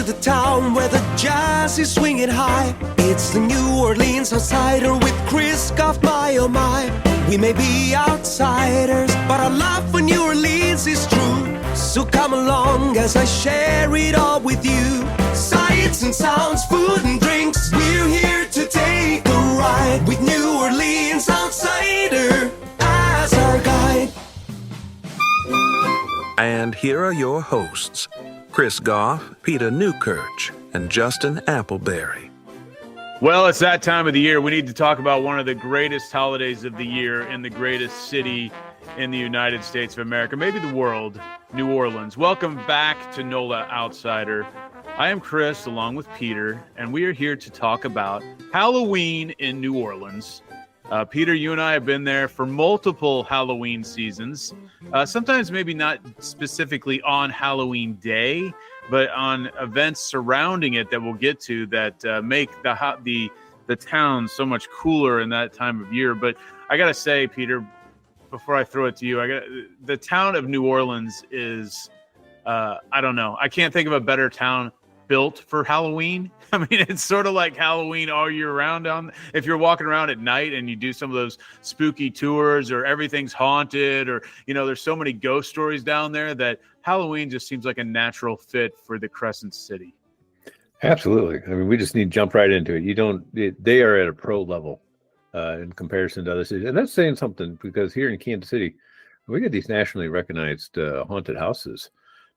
the town where the jazz is swinging high. It's the New Orleans Outsider with Chris Goff, my oh my. We may be outsiders, but our love for New Orleans is true. So come along as I share it all with you. Sights and sounds, food and drinks. We're here to take a ride with New Orleans Outsider as our guide. And here are your hosts, Chris Goff, Peter Newkirch, and Justin Appleberry. Well, it's that time of the year. We need to talk about one of the greatest holidays of the year in the greatest city in the United States of America, maybe the world, New Orleans. Welcome back to NOLA Outsider. I am Chris, along with Peter, and we are here to talk about Halloween in New Orleans. Peter, you and I have been there for multiple Halloween seasons, sometimes maybe not specifically on Halloween Day, but on events surrounding it that we'll get to that make the town so much cooler in that time of year. But I got to say, Peter, before I throw it to you, the town of New Orleans is, I don't know. I can't think of a better town built for Halloween. I mean, it's sort of like Halloween all year round. If you're walking around at night and you do some of those spooky tours or everything's haunted or, there's so many ghost stories down there that Halloween just seems like a natural fit for the Crescent City. Absolutely. I mean, we just need to jump right into it. They are at a pro level in comparison to other cities. And that's saying something because here in Kansas City, we get these nationally recognized haunted houses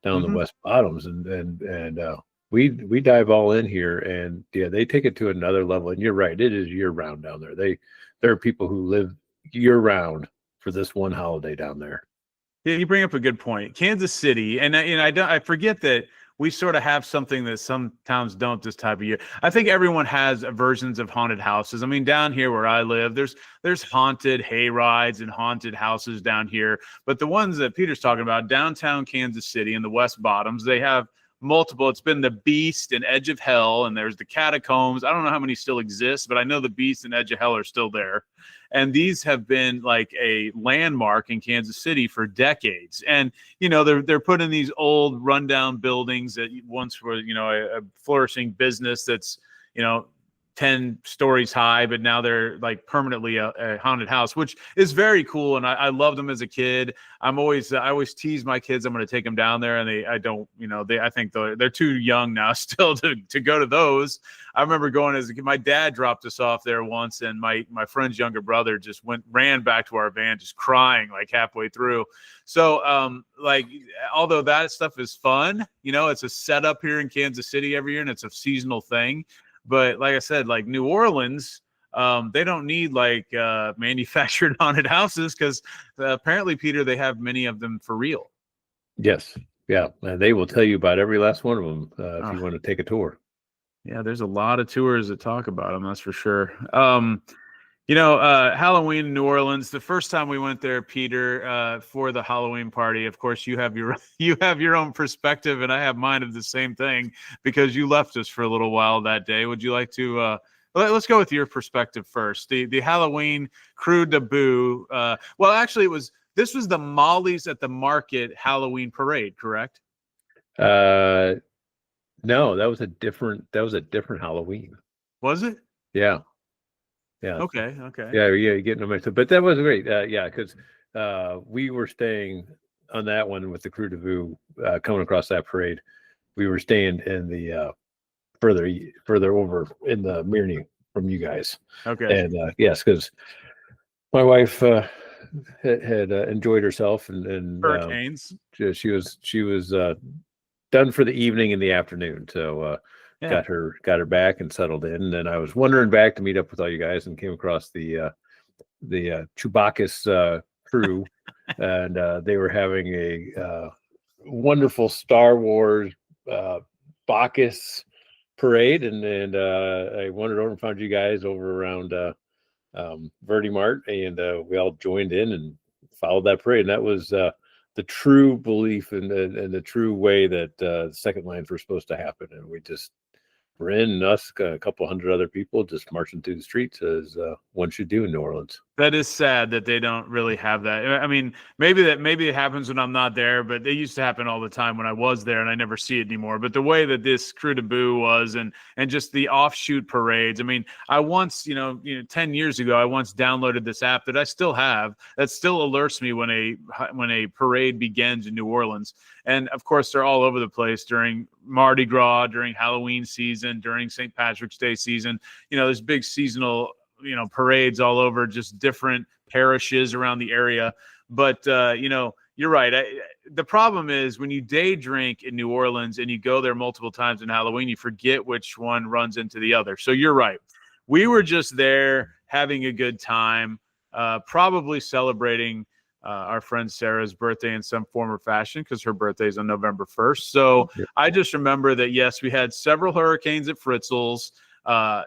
down the West Bottoms and we dive all in here and they take it to another level. And you're right, it is year round down there. There are people who live year round for this one holiday down there. Yeah, you bring up a good point. Kansas City, and I forget that we sort of have something that some towns don't this type of year. I think everyone has versions of haunted houses. I mean, down here where I live, there's haunted hay rides and haunted houses down here. But the ones that Peter's talking about, downtown Kansas City in the West Bottoms, they have multiple. It's been the Beast and Edge of Hell, and there's the Catacombs. I don't know how many still exist, but I know the Beast and Edge of Hell are still there. And these have been like a landmark in Kansas City for decades. And, they're put in these old rundown buildings that once were, a flourishing business that's, 10 stories high, but now they're like permanently a haunted house, which is very cool. And I loved them as a kid. I always tease my kids. I'm going to take them down there and I think they're too young now still to go to those. I remember going as a kid. My dad dropped us off there once and my friend's younger brother just ran back to our van, just crying like halfway through. So although that stuff is fun, it's a setup here in Kansas City every year and it's a seasonal thing. But like I said, like New Orleans, they don't need manufactured haunted houses because apparently, Peter, they have many of them for real. Yes. Yeah. And they will tell you about every last one of them if you want to take a tour. Yeah, there's a lot of tours that talk about them. That's for sure. Halloween in New Orleans, the first time we went there, Peter, for the Halloween party, of course, you have your own perspective and I have mine of the same thing because you left us for a little while that day. Would you like to, let's go with your perspective first. The Halloween Krewe of Boo. Well, actually this was the Molly's at the Market Halloween parade, correct? No, that was a different Halloween. Was it? Yeah. Yeah. Okay. Yeah. You're getting them mixed up, but that was great. Because we were staying on that one with the Krewe of Boo coming across that parade. We were staying in the further over in the Mirny from you guys. Okay. And yes, because my wife had enjoyed herself and hurricanes. She was done for the evening and the afternoon. So. Yeah. Got her back and settled in. And then I was wandering back to meet up with all you guys and came across the Chewbacca's crew, and they were having a wonderful Star Wars Bacchus parade. And I wandered over and found you guys over around Verdi Mart, and we all joined in and followed that parade. And that was the true belief and the true way that the second lines were supposed to happen. And we just were in, us, a couple hundred other people just marching through the streets as one should do in New Orleans. That is sad that they don't really have that. I mean, maybe it happens when I'm not there, but it used to happen all the time when I was there, and I never see it anymore. But the way that this Krewe of Boo was, and just the offshoot parades. I mean, I once, 10 years ago, I once downloaded this app that I still have that still alerts me when a parade begins in New Orleans. And of course, they're all over the place during Mardi Gras, during Halloween season, during St. Patrick's Day season. There's big seasonal parades all over just different parishes around the area. But, you're right. The problem is when you day drink in New Orleans and you go there multiple times in Halloween, you forget which one runs into the other. So you're right. We were just there having a good time, probably celebrating our friend Sarah's birthday in some form or fashion because her birthday is on November 1st. So I just remember that, yes, we had several hurricanes at Fritzl's.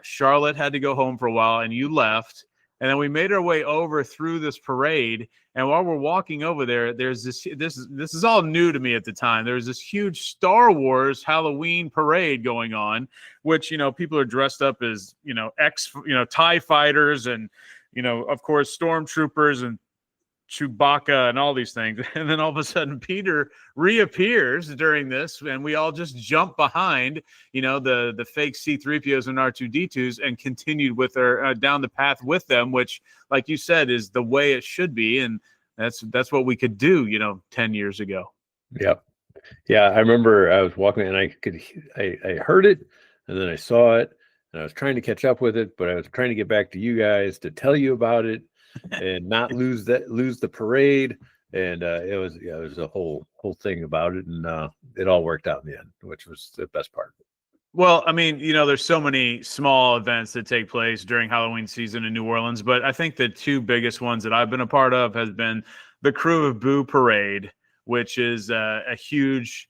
Charlotte had to go home for a while, and you left. And then we made our way over through this parade. And while we're walking over there, there's this is all new to me at the time. There's this huge Star Wars Halloween parade going on, which, people are dressed up as, TIE fighters and, of course, stormtroopers and Chewbacca and all these things. And then all of a sudden Peter reappears during this, and we all just jump behind, the fake C-3POs and R2-D2s and continued with our down the path with them, which, like you said, is the way it should be. And that's what we could do, 10 years ago. Yep. Yeah. I remember I was walking and I heard it, and then I saw it, and I was trying to catch up with it, but I was trying to get back to you guys to tell you about it and not lose the parade. And it was a whole thing about it, and it all worked out in the end, which was the best part. Well, I mean, there's so many small events that take place during Halloween season in New Orleans, but I think the two biggest ones that I've been a part of has been the Krewe of Boo parade, which is a huge,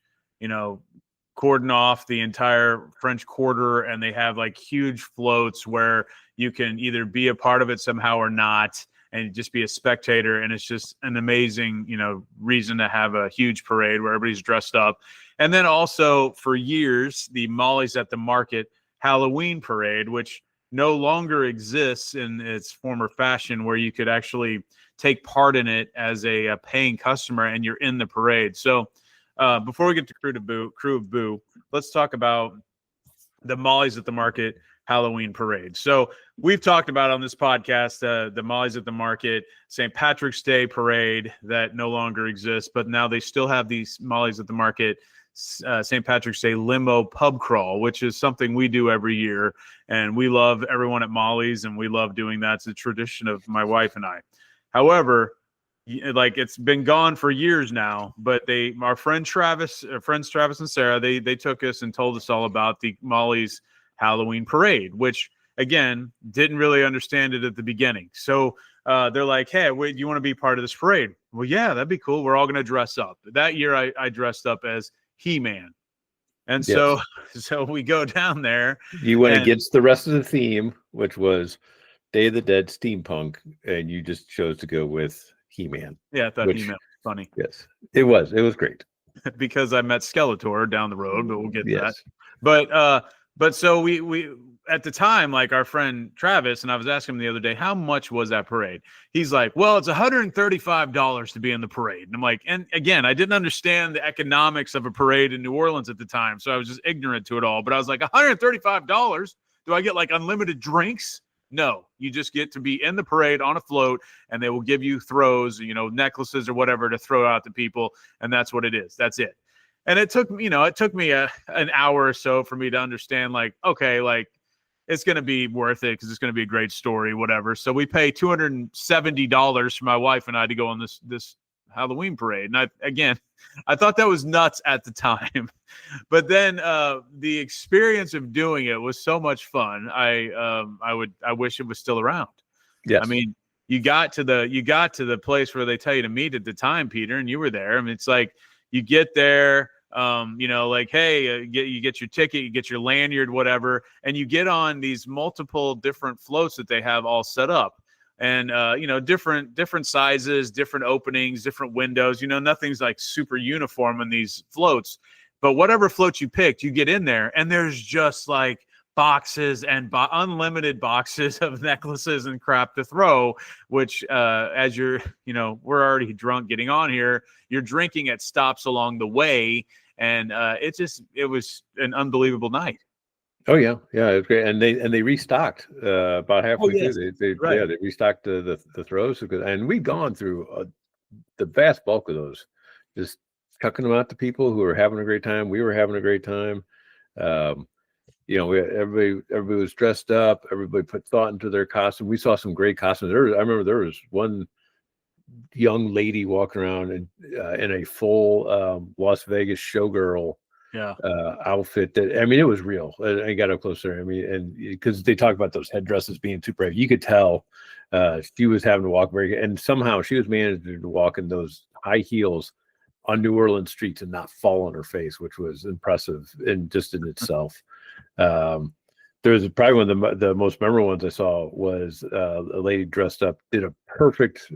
cordon off the entire French Quarter, and they have like huge floats where you can either be a part of it somehow or not, and just be a spectator. And it's just an amazing, reason to have a huge parade where everybody's dressed up. And then also for years, the Molly's at the Market Halloween parade, which no longer exists in its former fashion, where you could actually take part in it as a paying customer and you're in the parade. So before we get to Krewe of Boo, let's talk about the Molly's at the Market Halloween parade. So we've talked about on this podcast the Molly's at the Market St. Patrick's Day parade that no longer exists, but now they still have these Molly's at the Market St. Patrick's Day limo pub crawl, which is something we do every year, and we love everyone at Molly's, and we love doing that. It's a tradition of my wife and I. However, it's been gone for years now, but our friends Travis and Sarah, they took us and told us all about the Molly's Halloween parade, which again didn't really understand it at the beginning. So they're like, "Hey, wait, you want to be part of this parade?" Well, yeah, that'd be cool. We're all going to dress up. That year, I dressed up as He-Man, and so we go down there. You went against the rest of the theme, which was Day of the Dead steampunk, and you just chose to go with He-Man. Yeah, I thought He-Man was funny. Yes, it was great because I met Skeletor down the road, but we'll get to that. But so we at the time, like our friend Travis, and I was asking him the other day, how much was that parade? He's like, well, it's $135 to be in the parade. And I'm like, and again, I didn't understand the economics of a parade in New Orleans at the time, so I was just ignorant to it all. But I was like, $135? Do I get like unlimited drinks? No, you just get to be in the parade on a float, and they will give you throws, necklaces or whatever to throw out to people, and that's what it is. That's it. And it took me an hour or so for me to understand, like, okay, like it's going to be worth it because it's going to be a great story, whatever. So we pay $270 for my wife and I to go on this Halloween parade. And I thought that was nuts at the time, but then the experience of doing it was so much fun. I wish it was still around. Yes. I mean, you got to the place where they tell you to meet at the time, Peter, and you were there. I mean, it's like you get there, like, hey, you get your ticket, you get your lanyard, whatever, and you get on these multiple different floats that they have all set up. And, different sizes, different openings, different windows, nothing's like super uniform in these floats. But whatever float you picked, you get in there and there's just like boxes and unlimited boxes of necklaces and crap to throw, which as you're, we're already drunk getting on here, you're drinking at stops along the way. And it was an unbelievable night. Oh yeah, it was great, and they restocked about halfway yes. through. They Right. they restocked the throws, and we'd gone through the vast bulk of those, just chucking them out to people who were having a great time. We were having a great time. Everybody was dressed up. Everybody put thought into their costume. We saw some great costumes. I remember there was one young lady walking around in a full Las Vegas showgirl outfit. It was real. I got up closer. And because they talk about those headdresses being super heavy, you could tell she was having to walk and somehow she was managing to walk in those high heels on New Orleans streets and not fall on her face, which was impressive in itself. There was probably one of the most memorable ones I saw was a lady dressed up, did a perfect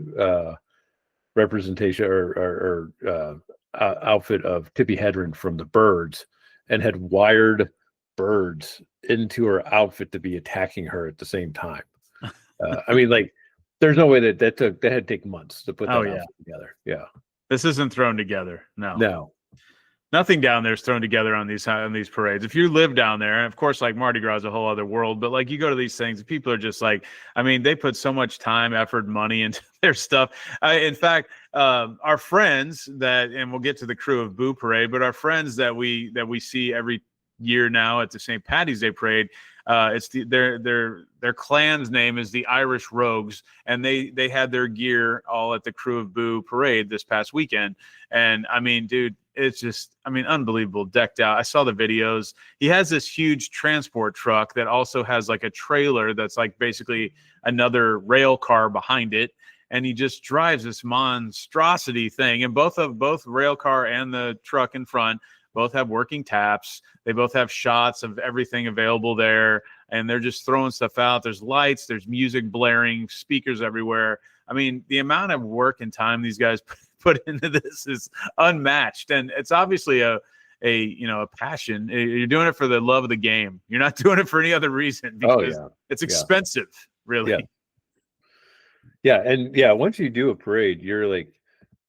representation or outfit of Tippi Hedren from the Birds, and had wired birds into her outfit to be attacking her at the same time. There's no way that had to take months to put that outfit together. Yeah, this isn't thrown together. No. Nothing down there is thrown together on these parades. If you live down there, and of course, like Mardi Gras is a whole other world, but like you go to these things, people are just like, they put so much time, effort, money into their stuff. In fact, our friends and we'll get to the Krewe of Boo parade, but our friends that we see every year now at the St. Paddy's Day parade, it's their clan's name is the Irish Rogues, and they had their gear all at the Krewe of Boo parade this past weekend. And dude, it's just, unbelievable, decked out. I saw the videos. He has this huge transport truck that also has like a trailer that's like basically another rail car behind it. And he just drives this monstrosity thing. And both rail car and the truck in front both have working taps. They both have shots of everything available there. And they're just throwing stuff out. There's lights, there's music blaring, speakers everywhere. The amount of work and time these guys put into this is unmatched. And it's obviously a passion. You're doing it for the love of the game. You're not doing it for any other reason, because it's expensive, really. Yeah. And once you do a parade, you're like,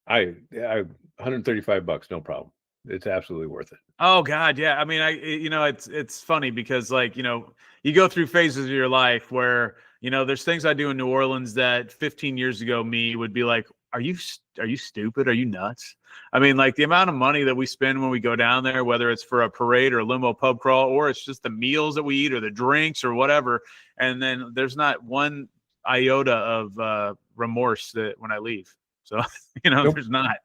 I $135, no problem. It's absolutely worth it. Oh God, yeah. It's funny because you go through phases of your life where there's things I do in New Orleans that 15 years ago me would be like, are you stupid? Are you nuts? The amount of money that we spend when we go down there, whether it's for a parade or a limo pub crawl, or it's just the meals that we eat or the drinks or whatever, and then there's not one iota of remorse that when I leave. So nope. There's not.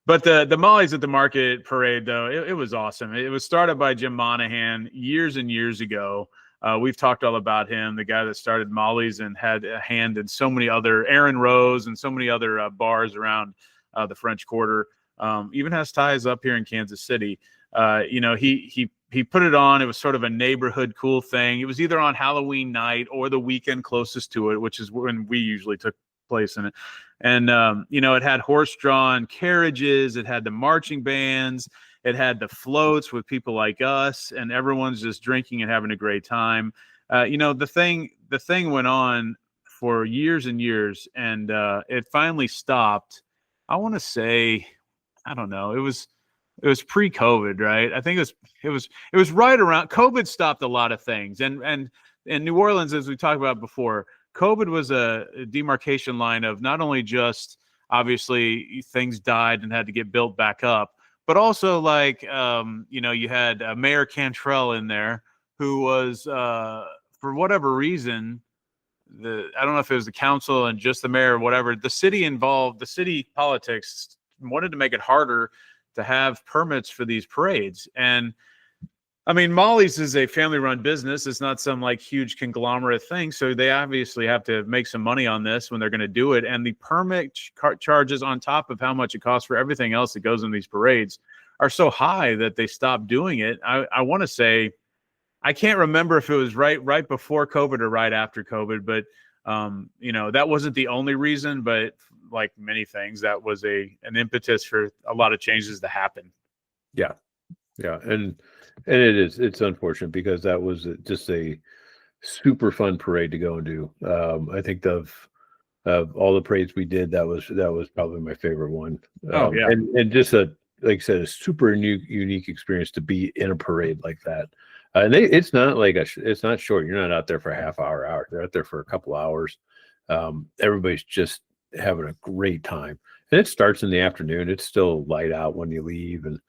But the Molly's at the Market parade, though, it was awesome. It was started by Jim Monahan years and years ago. We've talked all about him, the guy that started Molly's and had a hand in so many other, Aaron Rose and so many other bars around the French Quarter. Even has ties up here in Kansas City. He put it on. It was sort of a neighborhood cool thing. It was either on Halloween night or the weekend closest to it, which is when we usually took place in it. And, it had horse-drawn carriages. It had the marching bands. It had the floats with people like us, and everyone's just drinking and having a great time. The thing went on for years and years, and it finally stopped. I want to say, I don't know. It was pre-COVID, right? I think it was right around COVID stopped a lot of things, and in New Orleans, as we talked about before, COVID was a demarcation line of not only just obviously things died and had to get built back up, but also you had Mayor Cantrell in there who was for whatever reason, I don't know if it was the council and just the mayor or whatever, the city politics wanted to make it harder to have permits for these parades. And Molly's is a family-run business. It's not some huge conglomerate thing. So they obviously have to make some money on this when they're going to do it. And the permit charges on top of how much it costs for everything else that goes in these parades are so high that they stopped doing it. I want to say, I can't remember if it was right before COVID or right after COVID, but that wasn't the only reason. But like many things, that was an impetus for a lot of changes to happen. Yeah. Yeah, and it's unfortunate because that was just a super fun parade to go and do. I think of all the parades we did, that was probably my favorite one. Oh yeah. And just like I said, a super unique experience to be in a parade like that. And it's not like it's not short. You're not out there for a half hour. They're out there for a couple hours. Everybody's just having a great time, and it starts in the afternoon. It's still light out when you leave, and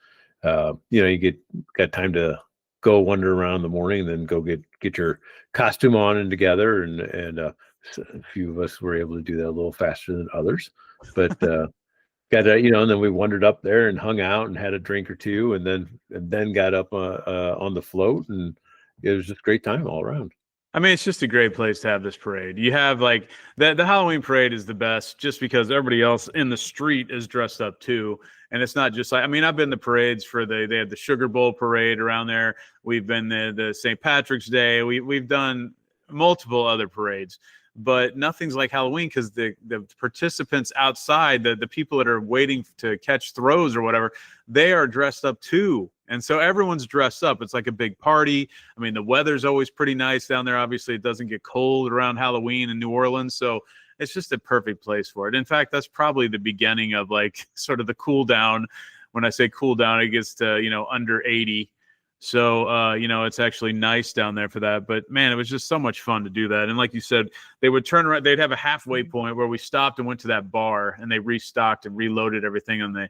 you got time to go wander around in the morning, and then go get your costume on and together, and so a few of us were able to do that a little faster than others, but and then we wandered up there and hung out and had a drink or two, and then got up on the float, and it was just a great time all around. I mean, it's just a great place to have this parade. You have like the Halloween parade is the best just because everybody else in the street is dressed up too. And it's not just like, I mean, I've been to parades they had the Sugar Bowl parade around there. We've been the St. Patrick's Day. We've done multiple other parades, but nothing's like Halloween because the participants outside, the people that are waiting to catch throws or whatever, they are dressed up too. And so everyone's dressed up. It's like a big party. I mean, the weather's always pretty nice down there. Obviously, it doesn't get cold around Halloween in New Orleans. So it's just a perfect place for it. In fact, that's probably the beginning of like sort of the cool down. When I say cool down, it gets to, under 80. So, it's actually nice down there for that. But man, it was just so much fun to do that. And like you said, they would turn around. They'd have a halfway point where we stopped and went to that bar, and they restocked and reloaded everything on the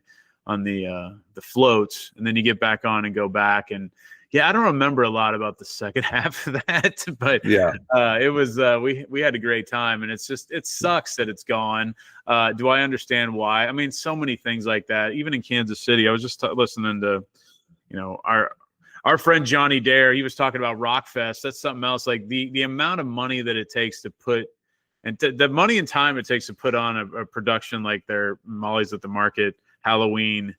floats, and then you get back on and go back. And yeah, I don't remember a lot about the second half of that, but Yeah, it was we had a great time, and it sucks that it's gone. Do I understand why? I mean, so many things like that. Even in Kansas City, I was just listening to our friend Johnny Dare. He was talking about Rockfest. That's something else. Like the amount of money that it takes to put, and the money and time it takes to put on a production like their Molly's at the Market Halloween,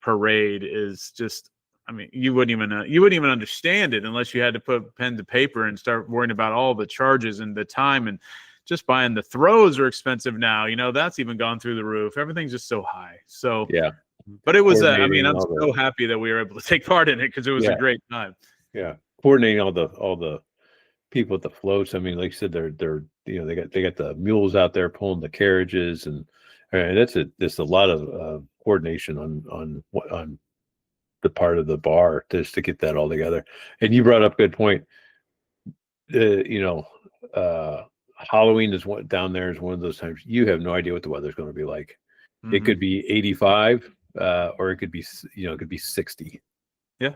parade is just. I mean, you wouldn't even understand it unless you had to put pen to paper and start worrying about all the charges and the time, and just buying the throws are expensive now. That's even gone through the roof. Everything's just so high. So yeah. but it was. I'm Coordinating all so happy that we were able to take part in it because it was a great time. Yeah, coordinating all the people at the floats. I mean, like you said, they're they got the mules out there pulling the carriages, and that's a lot of coordination on the part of the bar just to get that all together. And you brought up a good point. Halloween is down there is one of those times you have no idea what the weather's going to be like. Mm-hmm. It could be 85, or it could be 60. Yeah.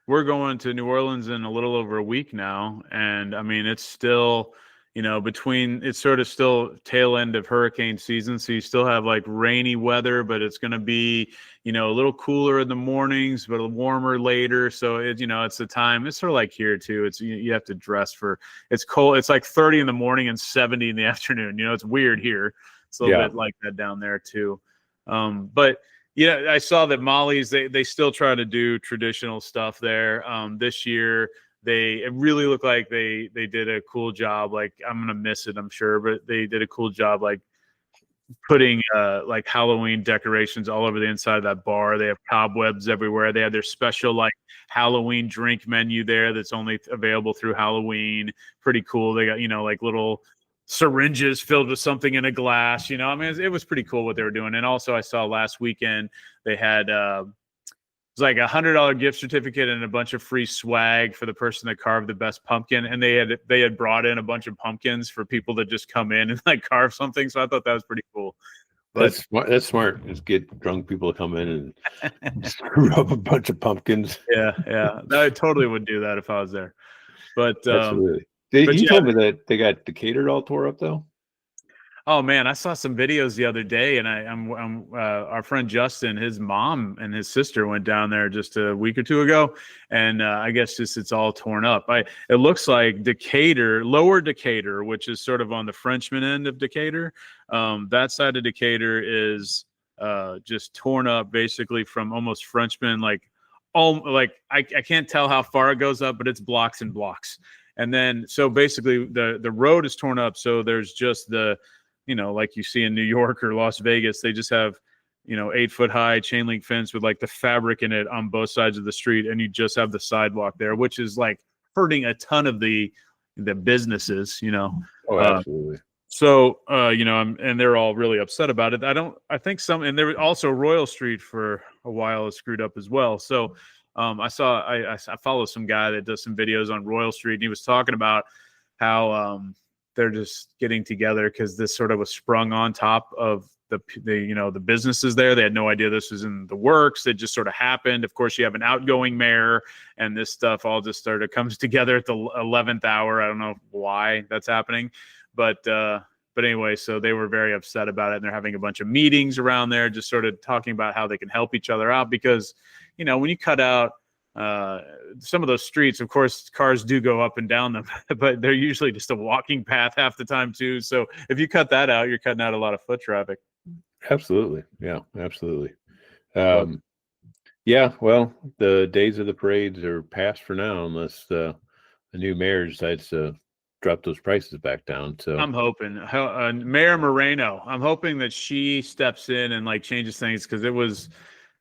We're going to New Orleans in a little over a week now, and I mean it's still. It's sort of still tail end of hurricane season. So you still have like rainy weather, but it's going to be, a little cooler in the mornings, but warmer later. So it's the time. It's sort of like here too. It's, you have to dress it's cold. It's like 30 in the morning and 70 in the afternoon. It's weird here. It's a little bit like that down there too. But I saw that Molly's, they still try to do traditional stuff there. This year, it really looked like they did a cool job. Like, I'm going to miss it, I'm sure, but they did a cool job, like putting like Halloween decorations all over the inside of that bar. They have cobwebs everywhere. They have their special like Halloween drink menu there that's only available through Halloween. Pretty cool. They got, like little syringes filled with something in a glass, I mean, it was pretty cool what they were doing. And also I saw last weekend they had it was like $100 gift certificate and a bunch of free swag for the person that carved the best pumpkin. And they had brought in a bunch of pumpkins for people to just come in and like carve something. So I thought that was pretty cool. But That's smart. Just get drunk people to come in and screw up a bunch of pumpkins. Yeah. I totally would do that if I was there. But absolutely. You told me that they got Decatur all tore up though. Oh man, I saw some videos the other day, and our friend Justin, his mom and his sister went down there just a week or two ago, and I guess it's all torn up. It looks like Decatur, Lower Decatur, which is sort of on the Frenchman end of Decatur. That side of Decatur is just torn up, basically from almost Frenchman, I can't tell how far it goes up, but it's blocks and blocks. And then so basically the road is torn up, so there's just the like you see in New York or Las Vegas, they just have 8-foot high chain link fence with like the fabric in it on both sides of the street, and you just have the sidewalk there, which is like hurting a ton of the businesses. Oh, absolutely. And they're all really upset about it. I think and there was also Royal Street for a while is screwed up as well. So I follow some guy that does some videos on Royal Street, and he was talking about how they're just getting together because this sort of was sprung on top of the businesses there. They had no idea this was in the works. It just sort of happened. Of course, you have an outgoing mayor, and this stuff all just comes together at the 11th hour. I don't know why that's happening. But anyway, so they were very upset about it, and they're having a bunch of meetings around there, just sort of talking about how they can help each other out. Because, when you cut out some of those streets, of course, cars do go up and down them, but they're usually just a walking path half the time too. So if you cut that out, you're cutting out a lot of foot traffic. Absolutely. Yeah, absolutely. Yeah, well, the days of the parades are past for now, unless the new mayor decides to drop those prices back down. So I'm hoping Mayor Moreno, I'm hoping that she steps in and like changes things, because it was,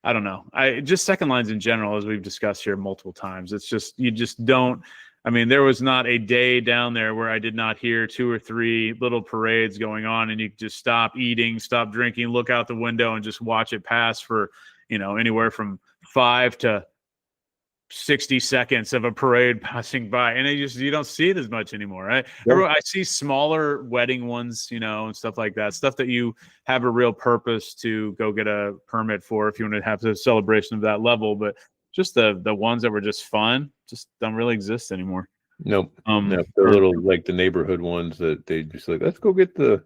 I don't know, just second lines in general, as we've discussed here multiple times, it's just, you just don't. I mean, there was not a day down there where I did not hear 2 or 3 little parades going on, and you just stop eating, stop drinking, look out the window, and just watch it pass for anywhere from 5 to 60 seconds of a parade passing by, and you don't see it as much anymore, right? Yeah. I see smaller wedding ones, and stuff like that, stuff that you have a real purpose to go get a permit for if you want to have a celebration of that level. But just the ones that were just fun just don't really exist anymore. Nope. The little, like the neighborhood ones that they just like, let's go get the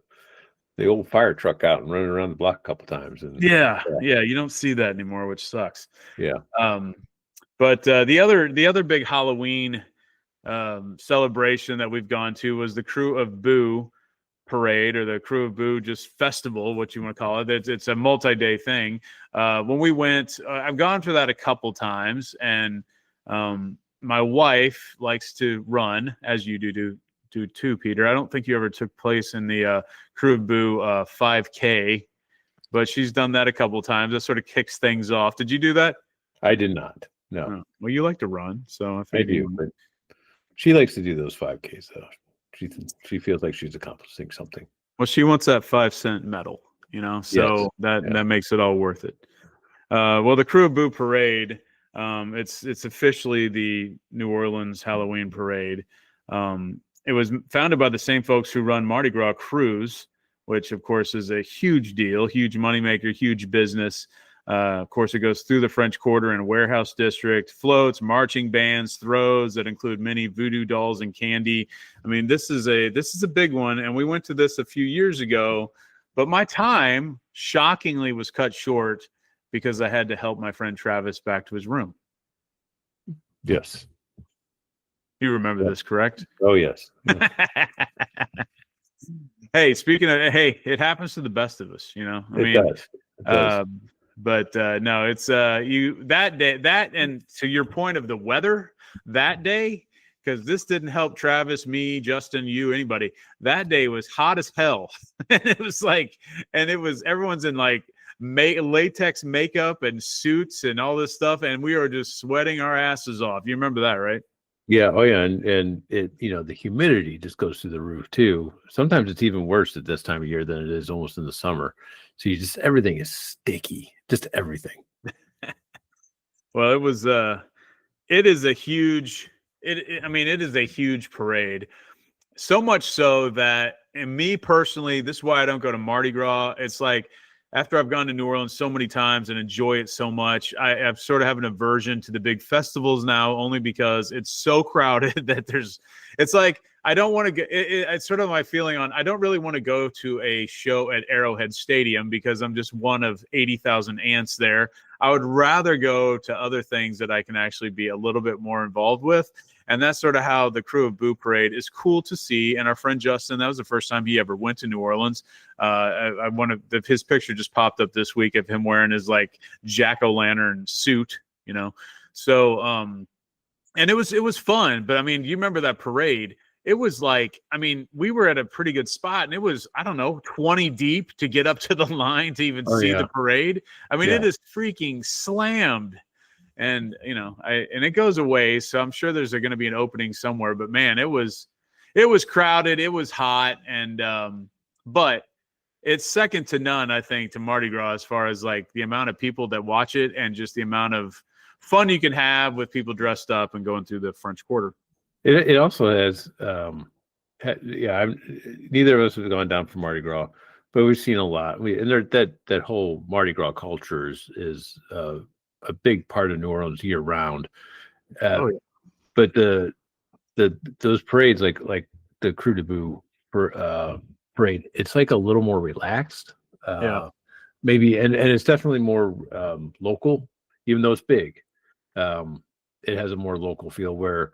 old fire truck out and run around the block a couple times. And yeah, you don't see that anymore, which sucks. Yeah. But the other big Halloween celebration that we've gone to was the Krewe of Boo parade, or the Krewe of Boo just festival, what you want to call it. It's a multi-day thing. When we went, I've gone for that a couple times, and my wife likes to run, as you do too, Peter. I don't think you ever took place in the Krewe of Boo 5K, but she's done that a couple times. That sort of kicks things off. Did you do that? I did not. No. Oh, well, you like to run, so I do. But she likes to do those 5Ks, though. She feels like she's accomplishing something. Well, she wants that 5-cent medal, so yes. That makes it all worth it. Well, the Krewe of Boo parade, it's officially the New Orleans Halloween parade. It was founded by the same folks who run Mardi Gras Cruise, which of course is a huge deal, huge moneymaker, huge business. Of course, it goes through the French Quarter and Warehouse District, floats, marching bands, throws that include many voodoo dolls and candy. I mean, this is a big one, and we went to this a few years ago, but my time shockingly was cut short because I had to help my friend Travis back to his room. Yes. You remember this, correct? Oh, yes. Hey, it happens to the best of us, It does. But no, it's that day, and to your point of the weather that day, because this didn't help Travis, me, Justin, you, anybody. That day was hot as hell. And it was everyone's in like latex makeup and suits and all this stuff, and we were just sweating our asses off. You remember that, right? Yeah. Oh, yeah. And it, the humidity just goes through the roof too. Sometimes it's even worse at this time of year than it is almost in the summer. So everything is sticky, just everything. Well, it is a huge parade. So much so that, and me personally, this is why I don't go to Mardi Gras. It's like, after I've gone to New Orleans so many times and enjoy it so much, I've sort of have an aversion to the big festivals now, only because it's so crowded that it's like, I don't want to get, it's sort of my feeling on, I don't really want to go to a show at Arrowhead Stadium because I'm just one of 80,000 ants there. I would rather go to other things that I can actually be a little bit more involved with. And that's sort of how the Krewe of Boo parade is cool to see. And our friend Justin, that was the first time he ever went to New Orleans. His picture just popped up this week of him wearing his like jack-o'-lantern suit, So, and it was fun. But I mean, you remember that parade? it was like, I mean, we were at a pretty good spot, and it was, I don't know, 20 deep to get up to the line to even see the parade. I mean, it is freaking slammed. And, and it goes away. So I'm sure there's going to be an opening somewhere, but man, it was crowded. It was hot. And, but it's second to none, I think, to Mardi Gras as far as like the amount of people that watch it and just the amount of fun you can have with people dressed up and going through the French Quarter. It also has, neither of us have gone down for Mardi Gras, but we've seen a lot. That whole Mardi Gras culture is a big part of New Orleans year round. But those parades, like the Krewe of Boo parade, it's like a little more relaxed. Maybe, and it's definitely more local, even though it's big. It has a more local feel, where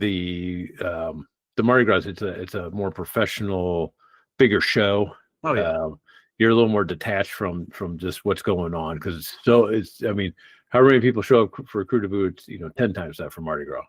the Mardi Gras, it's a more professional, bigger show. You're a little more detached from just what's going on, because I mean, however many people show up for Krewe of Boo, it's 10 times that for Mardi Gras.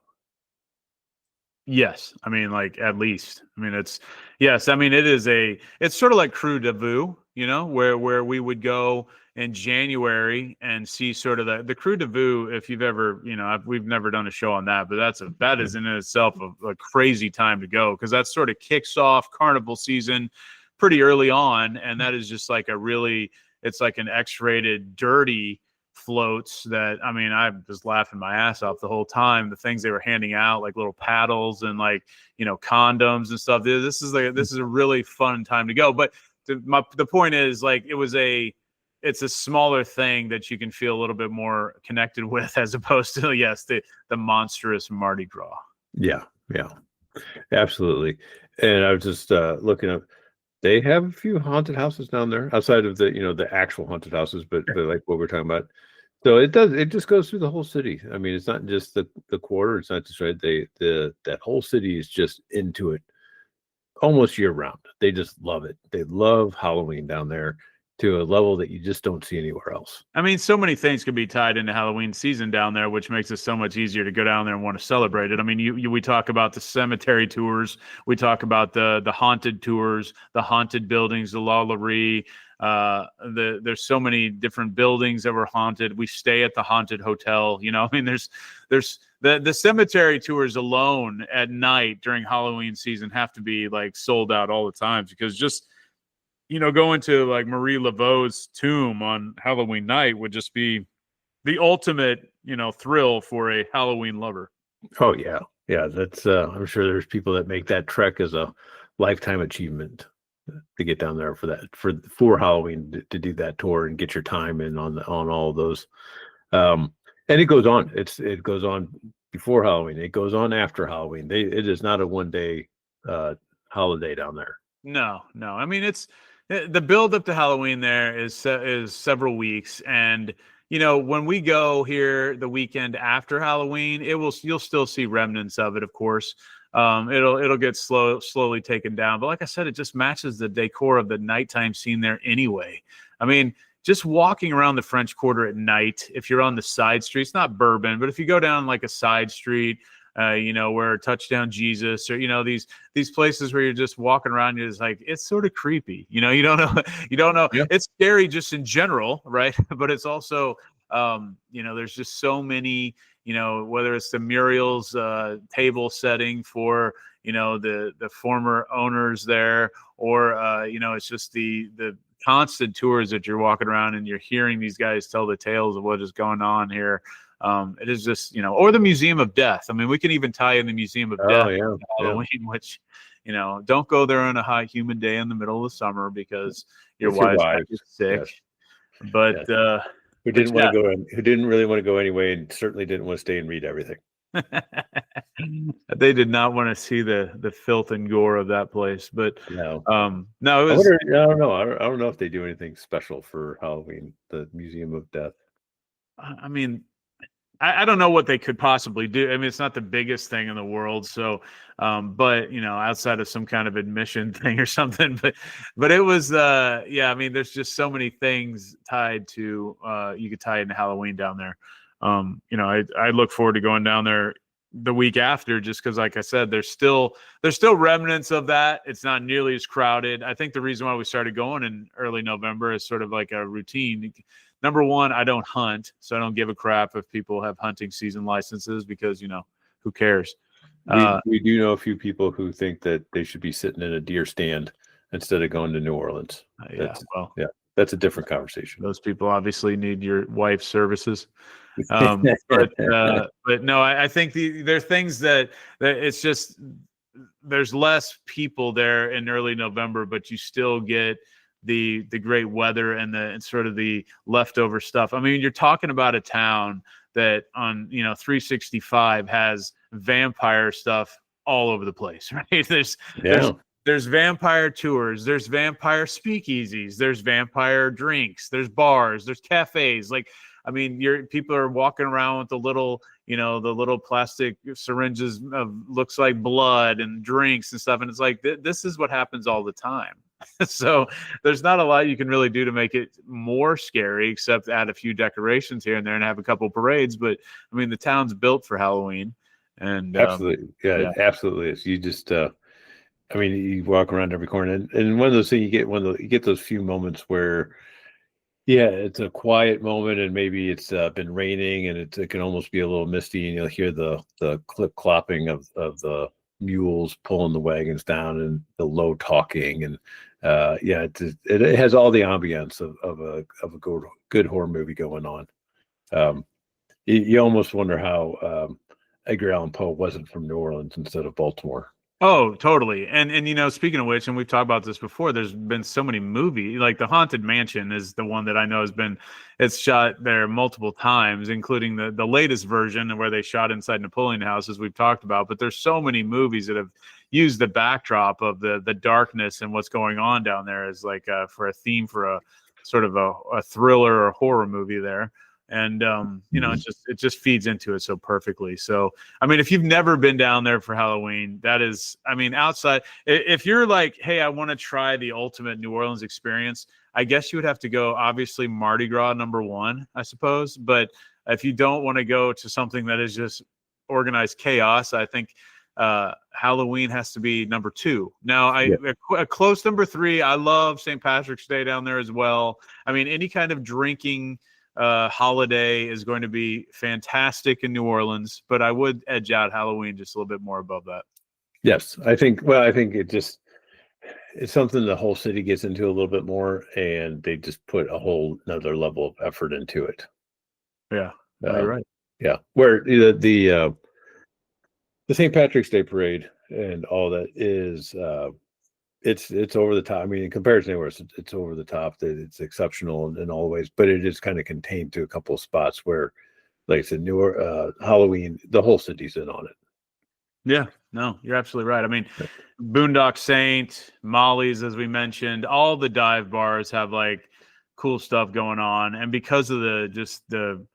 Yes, I mean, like, at least. I mean, it's sort of like Krewe of Boo, where we would go in January and see sort of the Krewe of Boo. If you've ever, we've never done a show on that, but that is in itself a crazy time to go, because that sort of kicks off carnival season pretty early on, and that is just like it's like an X-rated dirty floats that, I mean, I was laughing my ass off the whole time. The things they were handing out, like little paddles and like, condoms and stuff. This is a really fun time to go. But the point is, like, it's a smaller thing that you can feel a little bit more connected with, as opposed to, the monstrous Mardi Gras. Yeah, absolutely. And I was just looking up. They have a few haunted houses down there outside of the actual haunted houses, but like what we're talking about. So it just goes through the whole city. I mean, it's not just the quarter. It's not just right. That whole city is just into it almost year round. They just love it. They love Halloween down there to a level that you just don't see anywhere else. I mean, so many things could be tied into Halloween season down there, which makes it so much easier to go down there and want to celebrate it. I mean, we talk about the cemetery tours, we talk about the haunted tours, the haunted buildings, the revelry. There's so many different buildings that were haunted. We stay at the haunted hotel. I mean, there's the cemetery tours alone at night during Halloween season have to be like sold out all the time, because just going to like Marie Laveau's tomb on Halloween night would just be the ultimate, thrill for a Halloween lover. Oh yeah. That's I'm sure there's people that make that trek as a lifetime achievement to get down there for Halloween to do that tour and get your time in on all of those. And it goes on. It goes on before Halloween. It goes on after Halloween. It is not a one-day holiday down there. No. I mean, it's the build up to Halloween there is several weeks, and when we go here the weekend after Halloween, you'll still see remnants of it, of course. It'll get slowly taken down, but like I said, it just matches the decor of the nighttime scene there anyway. I mean, just walking around the French Quarter at night, if you're on the side streets, not Bourbon, but if you go down like a side street, where Touchdown Jesus, or these places where you're just walking around, you're just like, it's sort of creepy. You don't know. Yep. It's scary just in general, right? But it's also, there's just so many, whether it's the Muriel's table setting for the former owners there, or it's just the constant tours that you're walking around and you're hearing these guys tell the tales of what is going on here. It is just, or the Museum of Death. I mean, we can even tie in the Museum of Death to Halloween, which, don't go there on a hot, humid day in the middle of the summer, because your wife might get sick. Yes. But who didn't want to go in, who didn't really want to go anyway, and certainly didn't want to stay and read everything. They did not want to see the filth and gore of that place. But no, it was. I don't know. I don't know if they do anything special for Halloween, the Museum of Death. I mean, I don't know what they could possibly do. I mean, it's not the biggest thing in the world. So, but outside of some kind of admission thing or something, but it was, I mean, there's just so many things tied to, you could tie into Halloween down there. I look forward to going down there the week after, just because, like I said, there's still remnants of that. It's not nearly as crowded. I think the reason why we started going in early November is sort of like a routine. Number one, I don't hunt, so I don't give a crap if people have hunting season licenses because, who cares? We do know a few people who think that they should be sitting in a deer stand instead of going to New Orleans. That's a different conversation. Those people obviously need your wife's services. But no, I think there are things that it's just there's less people there in early November, but you still get the great weather and sort of the leftover stuff. I mean, you're talking about a town that on 365 has vampire stuff all over the place, right? There's vampire tours, there's vampire speakeasies, there's vampire drinks, there's bars, there's cafes. Like, I mean, people are walking around with the little plastic syringes of looks like blood and drinks and stuff. And it's like, this is what happens all the time. So there's not a lot you can really do to make it more scary, except add a few decorations here and there and have a couple parades. But I mean, the town's built for Halloween. And absolutely. It absolutely is. You just, I mean, you walk around every corner, and one of those things you get those few moments where, it's a quiet moment, and maybe it's been raining, and it can almost be a little misty, and you'll hear the clip clopping of the mules pulling the wagons down, and the low talking, and it has all the ambience of a good horror movie going on. You almost wonder how Edgar Allan Poe wasn't from New Orleans instead of Baltimore. Oh, totally. And speaking of which, and we've talked about this before, there's been so many movies, like the Haunted Mansion is the one that I know it's shot there multiple times, including the latest version where they shot inside Napoleon House, as we've talked about. But there's so many movies that have used the backdrop of the darkness and what's going on down there as like for a theme for a sort of a thriller or horror movie there. And it just feeds into it so perfectly. So I mean, if you've never been down there for Halloween, that is, I mean, outside, if you're like, hey, I want to try the ultimate New Orleans experience, I guess you would have to go obviously Mardi Gras #1, I suppose. But if you don't want to go to something that is just organized chaos, I think Halloween has to be #2. Now, a close #3. I love St. Patrick's Day down there as well. I mean, any kind of drinking holiday is going to be fantastic in New Orleans, but I would edge out Halloween just a little bit more above that. Yes, I think it's something the whole city gets into a little bit more, and they just put a whole another level of effort into it. Yeah, you're right. Yeah, where the St. Patrick's Day parade and all that is it's over the top. I mean, in comparison to anywhere, it's over the top. It's exceptional in all ways, but it is kind of contained to a couple of spots where, like I said, Halloween, the whole city's in on it. Yeah, no, you're absolutely right. I mean, Boondock Saint, Molly's, as we mentioned, all the dive bars have like cool stuff going on, and because of the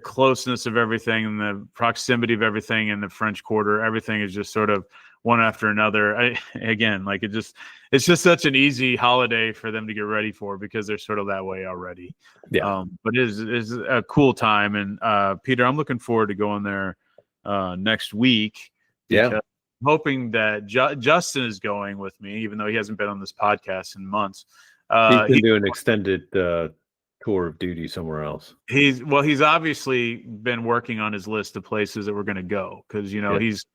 closeness of everything and the proximity of everything in the French Quarter, everything is just sort of one after another. It's just such an easy holiday for them to get ready for because they're sort of that way already. Yeah. But it is a cool time. And Peter, I'm looking forward to going there next week. Yeah. I'm hoping that Justin is going with me, even though he hasn't been on this podcast in months. He's been doing extended tour of duty somewhere else. He's obviously been working on his list of places that we're going to go because he's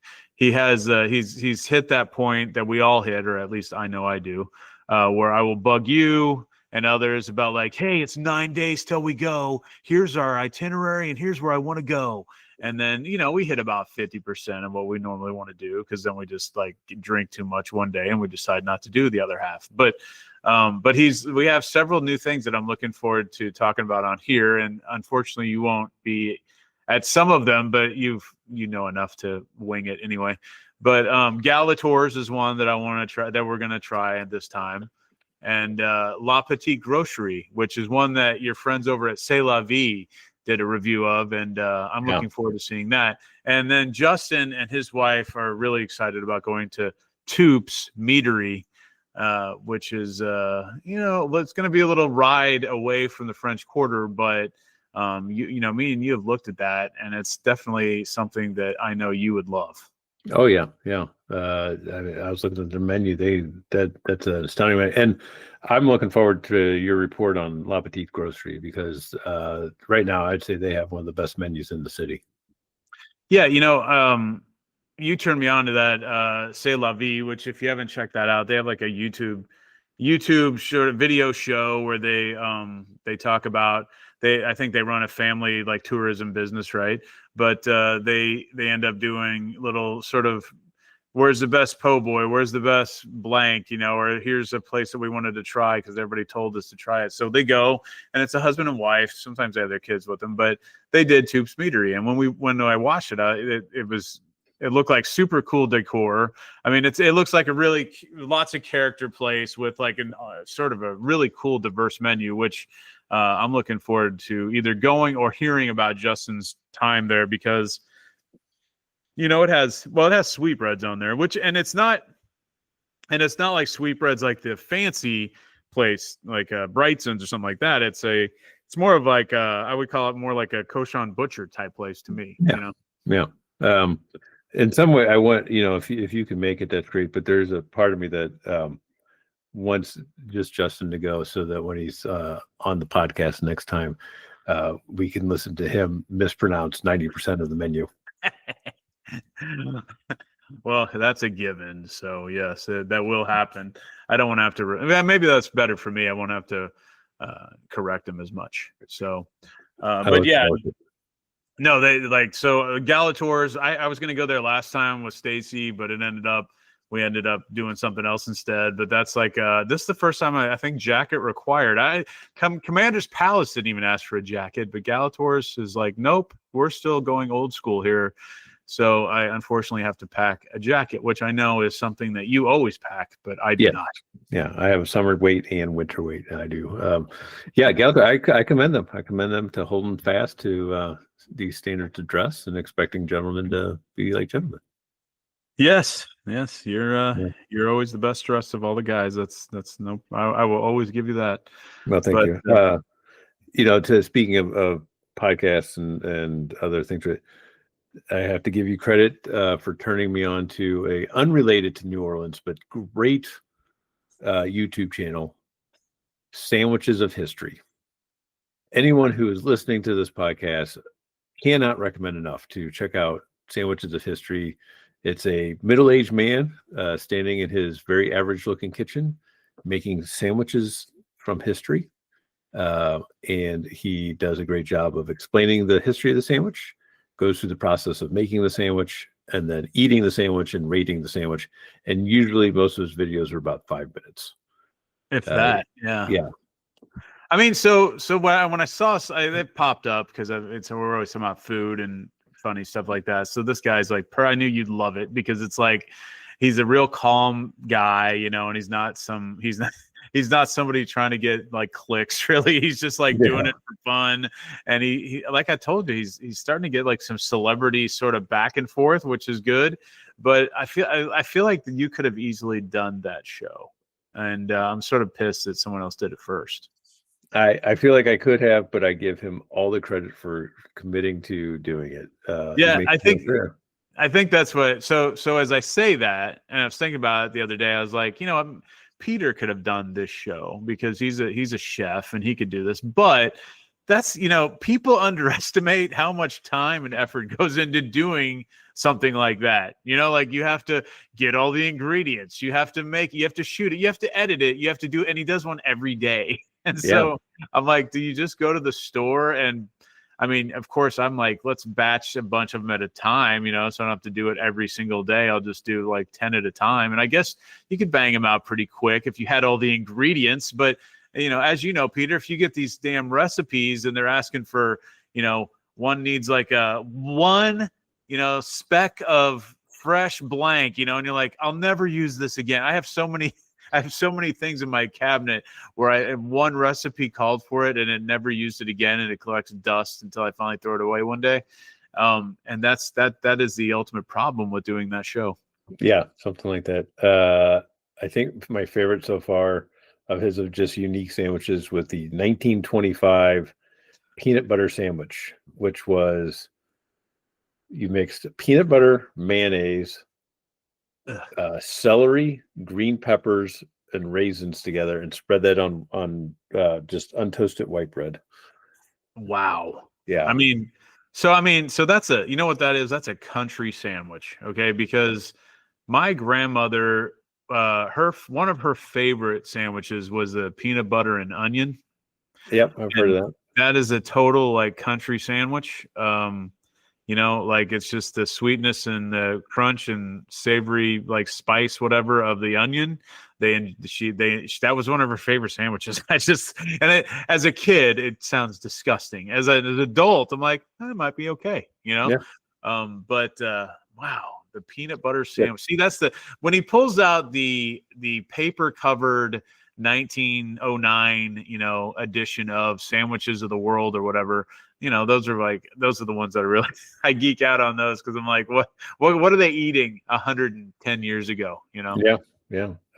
hit that point that we all hit, or at least I know I do, where I will bug you and others about like, hey, it's 9 days till we go. Here's our itinerary and here's where I want to go. And then, we hit about 50% of what we normally want to do because then we just like drink too much one day and we decide not to do the other half. But we have several new things that I'm looking forward to talking about on here. And unfortunately, you won't be at some of them, but you know enough to wing it anyway. But Gala Tours is one that I want to try, that we're going to try at this time. And La Petite Grocery, which is one that your friends over at C'est La Vie did a review of, and I'm looking forward to seeing that. And then Justin and his wife are really excited about going to Toops Meadery, which is, it's going to be a little ride away from the French Quarter, but You know, me and you have looked at that, and it's definitely something that I know you would love. Oh yeah, yeah. I was looking at the menu. That's an astounding menu. And I'm looking forward to your report on La Petite Grocery because right now I'd say they have one of the best menus in the city. Yeah, you know, you turned me on to that C'est La Vie, which if you haven't checked that out, they have like a YouTube sort of video show where they talk about I think they run a family like tourism business, right? But they end up doing little sort of where's the best po' boy, where's the best blank, you know, or here's a place that we wanted to try because everybody told us to try it. So they go, and it's a husband and wife. Sometimes they have their kids with them, but they did Tubes Meadery. And when I watched it, it looked like super cool decor. I mean, it looks like a really lots of character place with like an sort of a really cool diverse menu, which I'm looking forward to either going or hearing about Justin's time there because, you know, it has sweetbreads on there, and it's not like sweetbreads like the fancy place like Brightson's or something like that. It's more of like I would call it more like a kosher butcher type place to me. Yeah. You know? Yeah. In some way, I want, you know, if you can make it, that's great. But there's a part of me that wants just Justin to go so that when he's on the podcast next time, we can listen to him mispronounce 90% of the menu. Well, that's a given. So yes, that will happen. I don't want to have to. Maybe that's better for me. I won't have to correct him as much. So, but yeah. No, they Galators. I was going to go there last time with Stacy, but we ended up doing something else instead. But that's like this is the first time I think jacket required. Commander's Palace didn't even ask for a jacket, but Galators is like, nope, we're still going old school here. So I unfortunately have to pack a jacket, which I know is something that you always pack, but I do not. Yeah, I have a summer weight and winter weight. I do. Galator, I commend them. I commend them to holding fast to these standards of dress and expecting gentlemen to be like gentlemen. Yes, you're always the best dressed of all the guys. That's no. I will always give you that. Well, thank you. You know, speaking of podcasts and other things, I have to give you credit for turning me on to a unrelated to New Orleans but great YouTube channel, Sandwiches of History. Anyone who is listening to this podcast cannot recommend enough to check out Sandwiches of History. It's a middle-aged man standing in his very average-looking kitchen making sandwiches from history, and he does a great job of explaining the history of the sandwich, goes through the process of making the sandwich and then eating the sandwich and rating the sandwich. And usually most of his videos are about 5 minutes. If that, yeah. Yeah. I mean, so when I saw it popped up because we're always talking about food and funny stuff like that. So this guy's like, I knew you'd love it because it's like, he's a real calm guy, you know, and he's not somebody trying to get like clicks really. He's just like doing it for fun. And he like I told you, he's starting to get like some celebrity sort of back and forth, which is good. But I feel like you could have easily done that show. And I'm sort of pissed that someone else did it first. I feel like I could have, but I give him all the credit for committing to doing it. I think that's what. So as I say that, and I was thinking about it the other day, I was like, you know, Peter could have done this show because he's a chef and he could do this. But that's, you know, people underestimate how much time and effort goes into doing something like that. You know, like you have to get all the ingredients, you have to shoot it, you have to edit it, you have to do it, and he does one every day. And so I'm like, do you just go to the store? And I mean, of course, I'm like, let's batch a bunch of them at a time, you know, so I don't have to do it every single day. I'll just do like 10 at a time. And I guess you could bang them out pretty quick if you had all the ingredients. But, you know, as you know, Peter, if you get these damn recipes and they're asking for, you know, one needs like one, you know, speck of fresh blank, you know, and you're like, I'll never use this again. I have so many things in my cabinet where one recipe called for it and it never used it again, and it collects dust until I finally throw it away one day. And that is the ultimate problem with doing that show. Yeah, something like that. I think my favorite so far of his of just unique sandwiches with the 1925 peanut butter sandwich, which was you mixed peanut butter, mayonnaise, celery, green peppers, and raisins together, and spread that on just untoasted white bread. Wow. Yeah. So that's you know what that is? That's a country sandwich. Okay. Because my grandmother, one of her favorite sandwiches was the peanut butter and onion. Yep. I've heard of that. That is a total like country sandwich. Like it's just the sweetness and the crunch and savory, like spice, whatever of the onion. That was one of her favorite sandwiches. As a kid, it sounds disgusting. As an adult, I'm like, that might be okay, Yeah. Wow, the peanut butter sandwich. Yeah. See, when he pulls out the paper covered 1909, edition of Sandwiches of the World or whatever. Those are the ones that are really I geek out on those because I'm like, what are they eating 110 years ago? Yeah.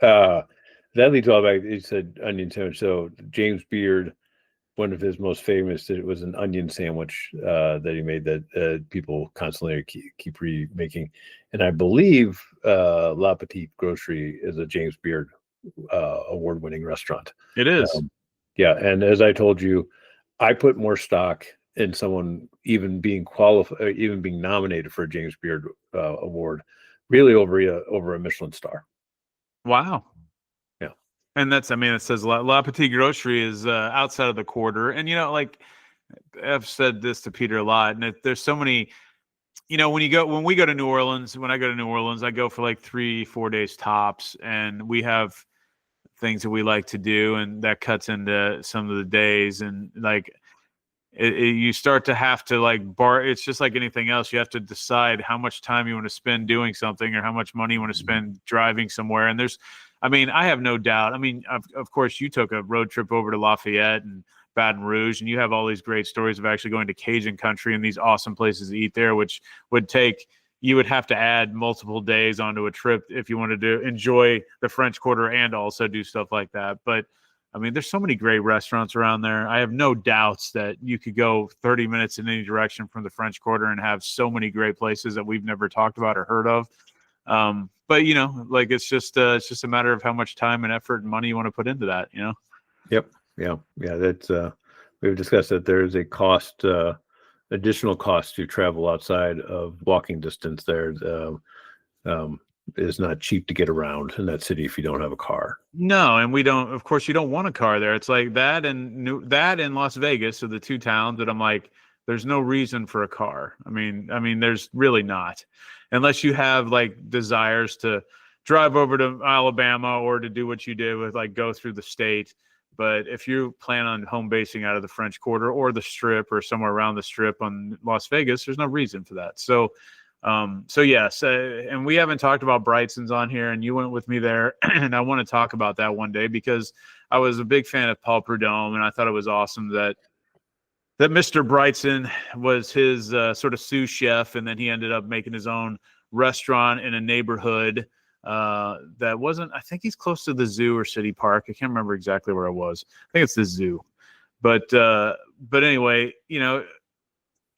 That leads all back. He said onion sandwich. So James Beard, one of his most famous, it was an onion sandwich that he made that people constantly keep remaking. And I believe La Petite Grocery is a James Beard award-winning restaurant. It is. Yeah. And as I told you, I put more stock in someone even being qualified, even being nominated for a James Beard award, really over a Michelin star. Wow. Yeah. And it says La Petite Grocery is outside of the quarter. And, like I've said this to Peter a lot, and there's so many, when we go to New Orleans, when I go to New Orleans, I go for like 3-4 days tops, and we have things that we like to do, and that cuts into some of the days. And like, you start to have to it's just like anything else. You have to decide how much time you want to spend doing something or how much money you want to spend driving somewhere. And I have no doubt. Of course you took a road trip over to Lafayette and Baton Rouge, and you have all these great stories of actually going to Cajun country and these awesome places to eat there, which you would have to add multiple days onto a trip if you wanted to enjoy the French Quarter and also do stuff like that. But there's so many great restaurants around there. I have no doubts that you could go 30 minutes in any direction from the French Quarter and have so many great places that we've never talked about or heard of. But it's just a matter of how much time and effort and money you want to put into that, Yep. Yeah. That's we've discussed that there is a cost, additional cost to travel outside of walking distance. There is not cheap to get around in that city if you don't have a car. No, and of course you don't want a car there. It's like that and Las Vegas are the two towns that I'm like, there's no reason for a car. There's really not, unless you have like desires to drive over to Alabama or to do what you did with go through the state. But if you plan on home basing out of the French Quarter or the Strip or somewhere around the Strip on Las Vegas, there's no reason for that. So yes, and we haven't talked about Brightson's on here, and you went with me there, and I want to talk about that one day because I was a big fan of Paul Prudhomme, and I thought it was awesome that Mr. Brightson was his sort of sous chef, and then he ended up making his own restaurant in a neighborhood that wasn't. I think he's close to the zoo or City Park. I can't remember exactly where it was. I think it's the zoo, but anyway,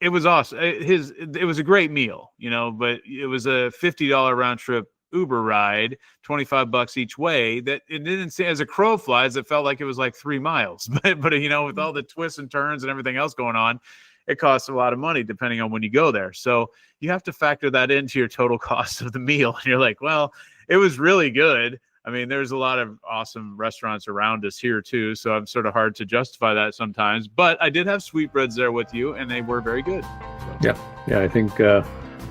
it was awesome. It was a great meal, but it was a $50 round trip Uber ride, $25 each way. That it didn't say as a crow flies, it felt like it was like 3 miles. But with all the twists and turns and everything else going on, it costs a lot of money depending on when you go there. So you have to factor that into your total cost of the meal. And you're like, well, it was really good. There's a lot of awesome restaurants around us here too, so I'm sort of hard to justify that sometimes. But I did have sweetbreads there with you, and they were very good. So. Yeah. I think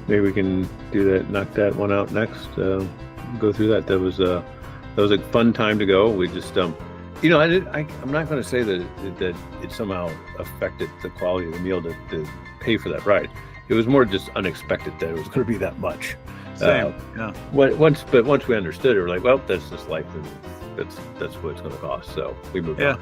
maybe we can do that. Knock that one out next. Go through that. That was a fun time to go. We just I'm not going to say that it somehow affected the quality of the meal to pay for that ride. It was more just unexpected that it was going to be that much. Same. Yeah. Once we understood it, we're like, well, that's just life, and that's what it's going to cost. So we moved on.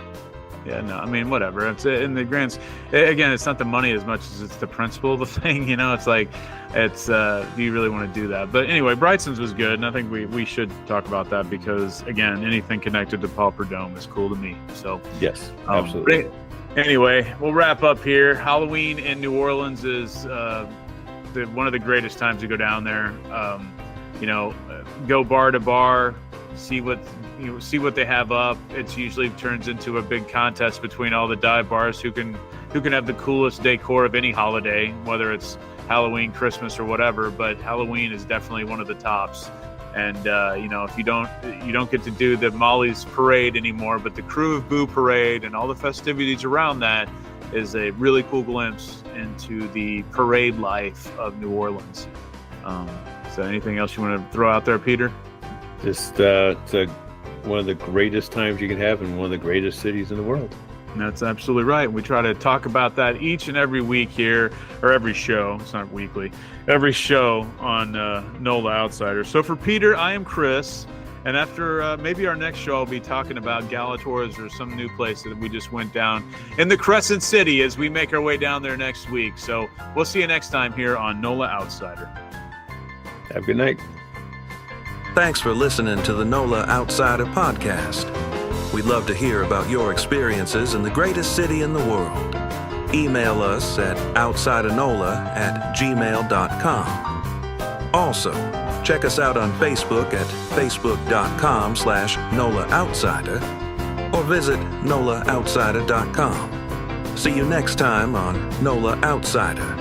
Yeah. No, whatever. It's in the grand. Again, it's not the money as much as it's the principle of the thing. It's like, do you really want to do that? But anyway, Brightson's was good, and I think we should talk about that because again, anything connected to Paul Prudhomme is cool to me. So yes, absolutely. Anyway, we'll wrap up here. Halloween in New Orleans is one of the greatest times to go down there. Go bar to bar, see what they have up. It usually turns into a big contest between all the dive bars who can have the coolest decor of any holiday, whether it's Halloween, Christmas, or whatever. But Halloween is definitely one of the tops. And if you don't get to do the Molly's parade anymore, but the Krewe of Boo parade and all the festivities around that is a really cool glimpse into the parade life of New Orleans. So anything else you want to throw out there, Peter? Just one of the greatest times you can have in one of the greatest cities in the world. That's absolutely right. We try to talk about that each and every week here, or every show. It's not weekly. Every show on NOLA Outsider. So for Peter, I am Chris. And after maybe our next show, I'll be talking about Galatoire's or some new place that we just went down in the Crescent City as we make our way down there next week. So we'll see you next time here on NOLA Outsider. Have a good night. Thanks for listening to the NOLA Outsider podcast. We'd love to hear about your experiences in the greatest city in the world. Email us at outsidanola@gmail.com. Also, check us out on Facebook at facebook.com/NOLA Outsider or visit NOLAOutsider.com. See you next time on NOLA Outsider.